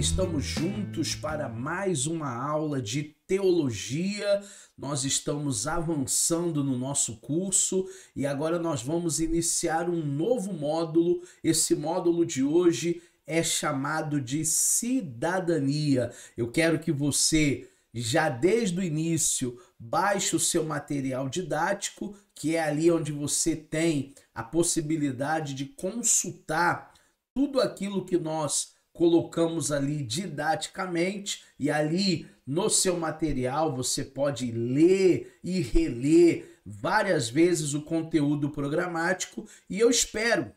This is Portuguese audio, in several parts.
estamos juntos para mais uma aula de teologia. Nós estamos avançando no nosso curso e agora nós vamos iniciar um novo módulo. Esse módulo de hoje é chamado de cidadania. Eu quero que você, já desde o início, baixe o seu material didático, que é ali onde você tem a possibilidade de consultar tudo aquilo que nós colocamos ali didaticamente, e ali no seu material você pode ler e reler várias vezes o conteúdo programático, e eu espero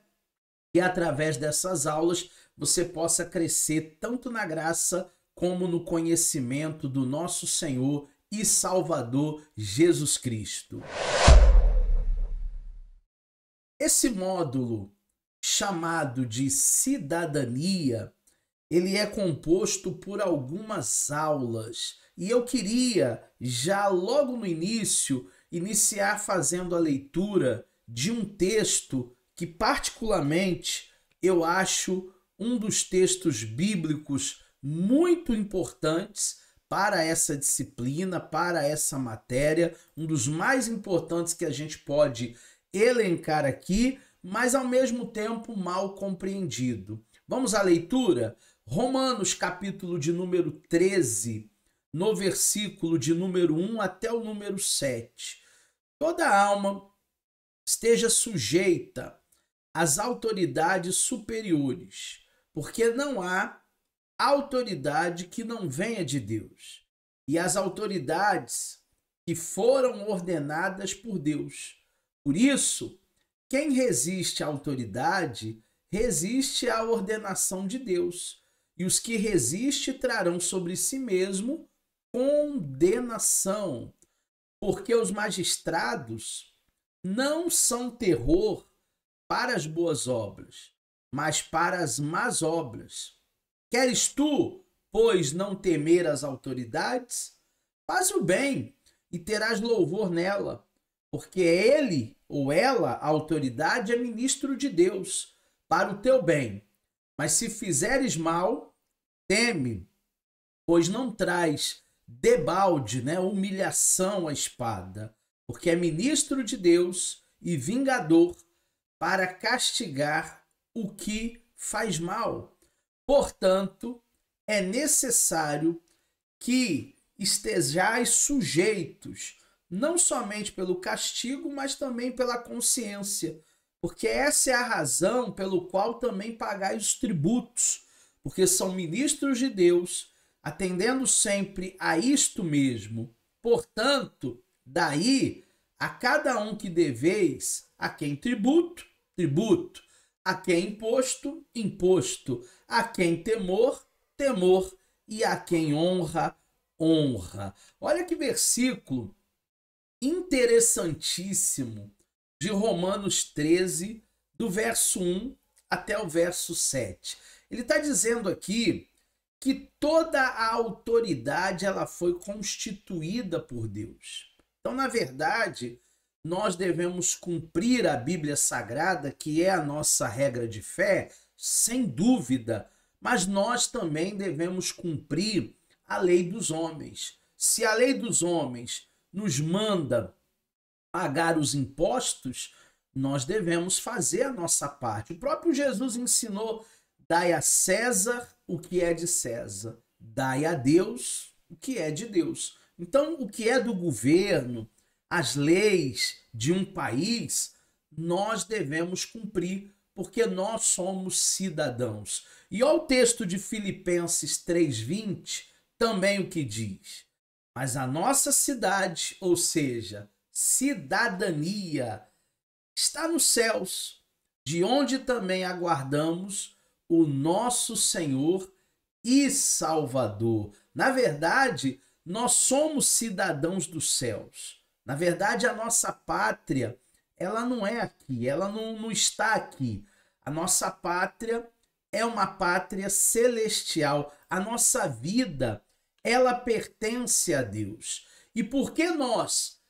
que através dessas aulas você possa crescer tanto na graça como no conhecimento do nosso Senhor e Salvador Jesus Cristo. Esse módulo chamado de cidadania, ele é composto por algumas aulas e eu queria já logo no início iniciar fazendo a leitura de um texto que particularmente eu acho um dos textos bíblicos muito importantes para essa disciplina, para essa matéria, um dos mais importantes que a gente pode elencar aqui, mas ao mesmo tempo mal compreendido. Vamos à leitura? Romanos, capítulo de número 13, no versículo de número 1 até o número 7. Toda alma esteja sujeita às autoridades superiores, porque não há autoridade que não venha de Deus, e as autoridades que foram ordenadas por Deus. Por isso, quem resiste à autoridade, resiste à ordenação de Deus, e os que resistem trarão sobre si mesmo condenação, porque os magistrados não são terror para as boas obras, mas para as más obras. Queres tu, pois, não temer as autoridades? Faz o bem e terás louvor nela, porque ele ou ela, a autoridade, é ministro de Deus para o teu bem. Mas se fizeres mal, teme, pois não traz debalde, humilhação à espada, porque é ministro de Deus e vingador para castigar o que faz mal. Portanto, é necessário que estejais sujeitos, não somente pelo castigo, mas também pela consciência, porque essa é a razão pelo qual também pagais os tributos, porque são ministros de Deus, atendendo sempre a isto mesmo. Portanto, daí a cada um que deveis, a quem tributo, tributo, a quem imposto, imposto, a quem temor, temor, e a quem honra, honra. Olha que versículo interessantíssimo de Romanos 13, do verso 1 até o verso 7. Ele está dizendo aqui que toda a autoridade ela foi constituída por Deus. Então, na verdade, nós devemos cumprir a Bíblia Sagrada, que é a nossa regra de fé, sem dúvida, mas nós também devemos cumprir a lei dos homens. Se a lei dos homens nos manda pagar os impostos, nós devemos fazer a nossa parte. O próprio Jesus ensinou: dai a César o que é de César, dai a Deus o que é de Deus. Então, o que é do governo, as leis de um país, nós devemos cumprir, porque nós somos cidadãos. E olha o texto de Filipenses 3:20, também o que diz: mas a nossa cidade, ou seja, cidadania, está nos céus, de onde também aguardamos o nosso Senhor e Salvador. Na verdade, nós somos cidadãos dos céus. Na verdade, a nossa pátria, ela não é aqui, ela não está aqui. A nossa pátria é uma pátria celestial. A nossa vida, ela pertence a Deus. E porque nós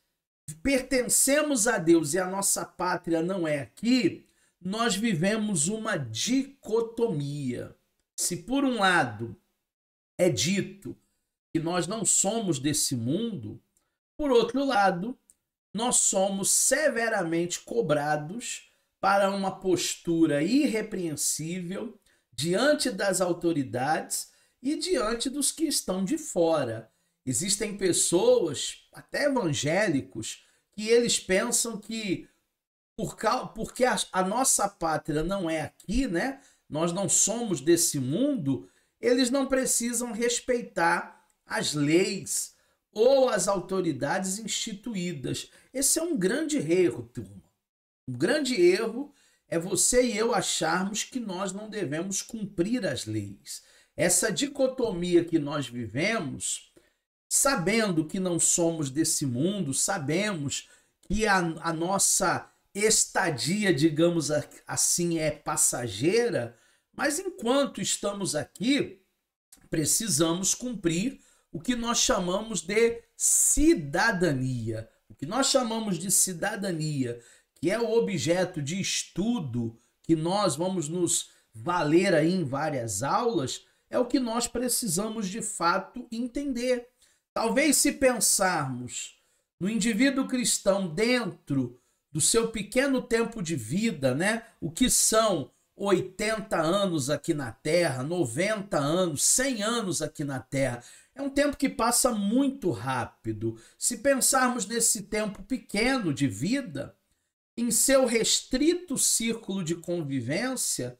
pertencemos a Deus e a nossa pátria não é aqui, nós vivemos uma dicotomia. Se por um lado é dito que nós não somos desse mundo, por outro lado, nós somos severamente cobrados para uma postura irrepreensível diante das autoridades e diante dos que estão de fora. Existem pessoas, até evangélicos, que eles pensam que porque a nossa pátria não é aqui, né? Nós não somos desse mundo, eles não precisam respeitar as leis ou as autoridades instituídas. Esse é um grande erro, turma. Um grande erro é você e eu acharmos que nós não devemos cumprir as leis. Essa dicotomia que nós vivemos, sabendo que não somos desse mundo, sabemos que a nossa estadia, digamos assim, é passageira, mas enquanto estamos aqui, precisamos cumprir o que nós chamamos de cidadania. O que nós chamamos de cidadania, que é o objeto de estudo que nós vamos nos valer aí em várias aulas, é o que nós precisamos de fato entender. Talvez se pensarmos no indivíduo cristão dentro do seu pequeno tempo de vida, né? O que são 80 anos aqui na Terra, 90 anos, 100 anos aqui na Terra. É um tempo que passa muito rápido. Se pensarmos nesse tempo pequeno de vida, em seu restrito círculo de convivência,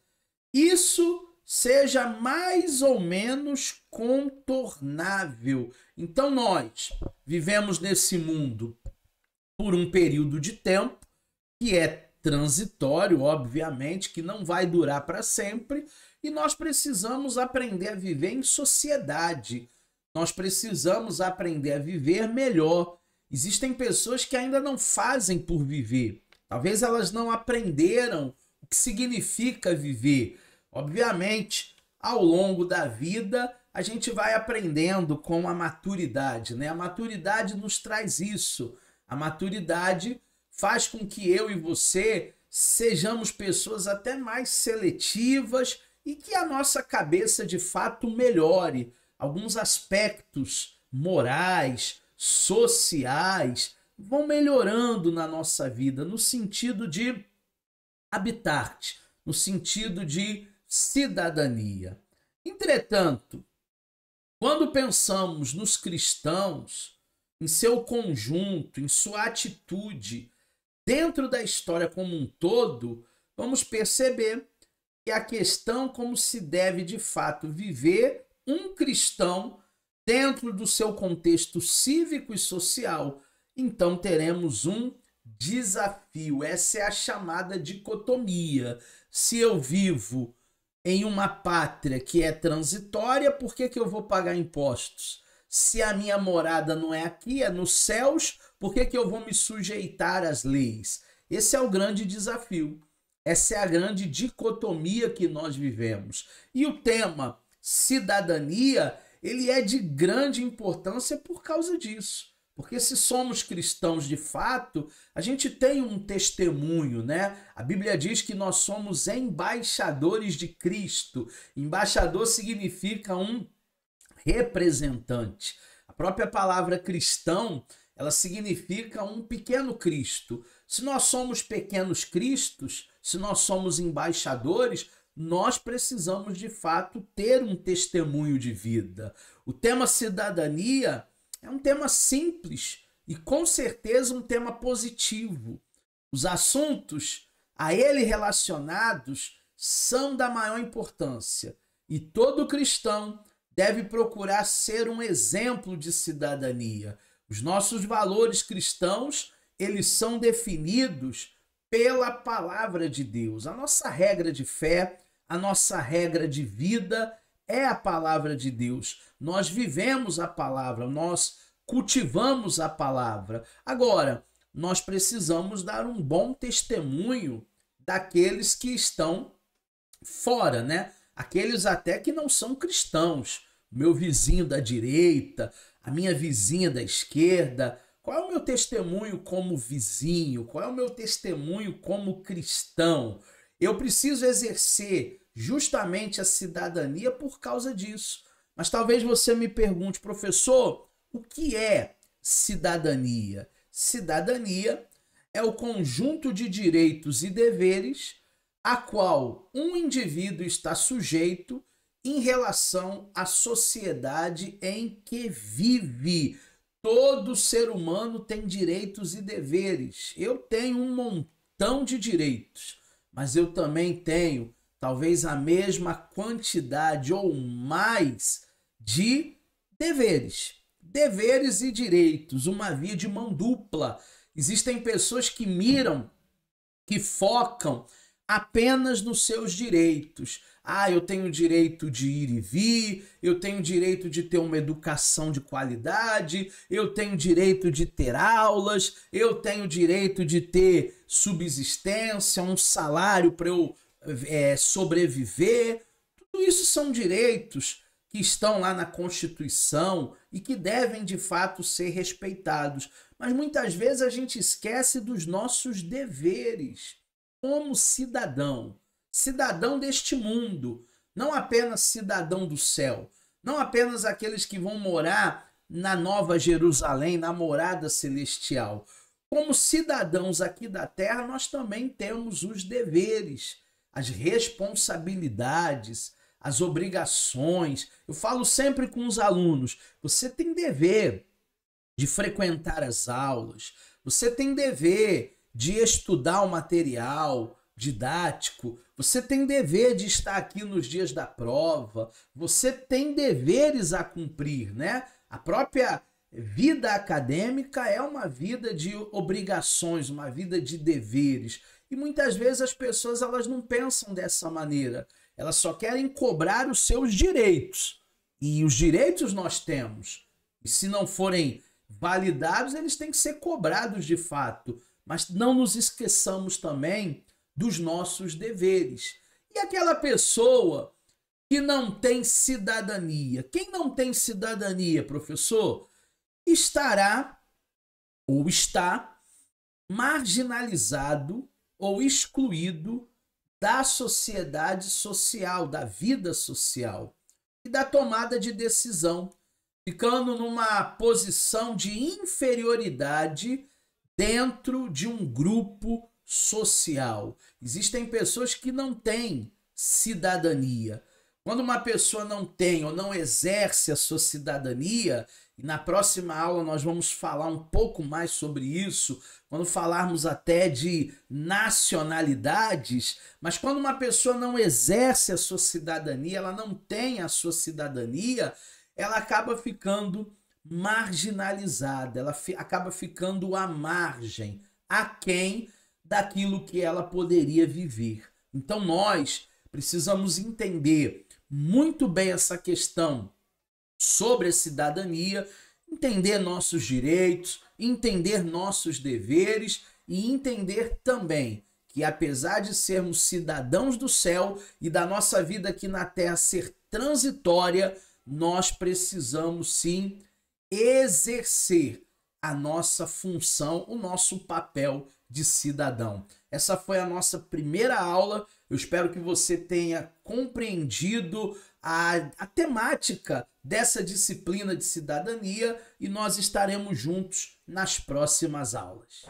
isso seja mais ou menos contornável. Então nós vivemos nesse mundo por um período de tempo que é transitório, obviamente, que não vai durar para sempre, e nós precisamos aprender a viver em sociedade. Nós precisamos aprender a viver melhor. Existem pessoas que ainda não fazem por viver. Talvez elas não aprenderam o que significa viver. Obviamente, ao longo da vida, a gente vai aprendendo com a maturidade, né? A maturidade nos traz isso. A maturidade faz com que eu e você sejamos pessoas até mais seletivas e que a nossa cabeça de fato melhore. Alguns aspectos morais, sociais, vão melhorando na nossa vida, no sentido de habitat, no sentido de cidadania. Entretanto, quando pensamos nos cristãos, em seu conjunto, em sua atitude, dentro da história como um todo, vamos perceber que a questão como se deve de fato viver um cristão dentro do seu contexto cívico e social, então teremos um desafio. Essa é a chamada dicotomia. Se eu vivo em uma pátria que é transitória, por que eu vou pagar impostos? Se a minha morada não é aqui, é nos céus, por que eu vou me sujeitar às leis? Esse é o grande desafio. Essa é a grande dicotomia que nós vivemos. E o tema cidadania, ele é de grande importância por causa disso. Porque se somos cristãos de fato, a gente tem um testemunho, né? A Bíblia diz que nós somos embaixadores de Cristo. Embaixador significa um representante. A própria palavra cristão, ela significa um pequeno Cristo. Se nós somos pequenos cristos, se nós somos embaixadores, nós precisamos de fato ter um testemunho de vida. O tema cidadania é um tema simples e com certeza um tema positivo. Os assuntos a ele relacionados são da maior importância e todo cristão deve procurar ser um exemplo de cidadania. Os nossos valores cristãos, eles são definidos pela palavra de Deus. A nossa regra de fé, a nossa regra de vida é a palavra de Deus. Nós vivemos a palavra, nós cultivamos a palavra. Agora, nós precisamos dar um bom testemunho daqueles que estão fora, né? Aqueles até que não são cristãos. O meu vizinho da direita, a minha vizinha da esquerda. Qual é o meu testemunho como vizinho? Qual é o meu testemunho como cristão? Eu preciso exercer justamente a cidadania por causa disso. Mas talvez você me pergunte, professor, o que é cidadania? Cidadania é o conjunto de direitos e deveres a qual um indivíduo está sujeito em relação à sociedade em que vive. Todo ser humano tem direitos e deveres. Eu tenho um montão de direitos, mas eu também tenho talvez a mesma quantidade ou mais de deveres. Deveres e direitos, uma via de mão dupla. Existem pessoas que miram, que focam apenas nos seus direitos. Ah, eu tenho o direito de ir e vir, eu tenho o direito de ter uma educação de qualidade, eu tenho o direito de ter aulas, eu tenho o direito de ter subsistência, um salário para eu sobreviver. Tudo isso são direitos que estão lá na Constituição e que devem de fato ser respeitados. Mas muitas vezes a gente esquece dos nossos deveres como cidadão. Cidadão deste mundo, não apenas cidadão do céu, não apenas aqueles que vão morar na Nova Jerusalém, na morada celestial. Como cidadãos aqui da terra, nós também temos os deveres, as responsabilidades, as obrigações. Eu falo sempre com os alunos, você tem dever de frequentar as aulas, você tem dever de estudar o material didático, você tem dever de estar aqui nos dias da prova, você tem deveres a cumprir, né? A própria vida acadêmica é uma vida de obrigações, uma vida de deveres. E muitas vezes as pessoas elas não pensam dessa maneira. Elas só querem cobrar os seus direitos. E os direitos nós temos. E se não forem validados, eles têm que ser cobrados de fato. Mas não nos esqueçamos também dos nossos deveres. E aquela pessoa que não tem cidadania? Quem não tem cidadania, professor? Estará ou está marginalizado ou excluído da sociedade social, da vida social e da tomada de decisão, ficando numa posição de inferioridade dentro de um grupo social. Existem pessoas que não têm cidadania. Quando uma pessoa não tem ou não exerce a sua cidadania, e na próxima aula nós vamos falar um pouco mais sobre isso, quando falarmos até de nacionalidades, mas quando uma pessoa não exerce a sua cidadania, ela não tem a sua cidadania, ela acaba ficando marginalizada, ela acaba ficando à margem, aquém daquilo que ela poderia viver. Então nós precisamos entender muito bem essa questão sobre a cidadania, entender nossos direitos, entender nossos deveres e entender também que apesar de sermos cidadãos do céu e da nossa vida aqui na terra ser transitória, nós precisamos sim exercer a nossa função, o nosso papel de cidadão. Essa foi a nossa primeira aula. Eu espero que você tenha compreendido a temática dessa disciplina de cidadania e nós estaremos juntos nas próximas aulas.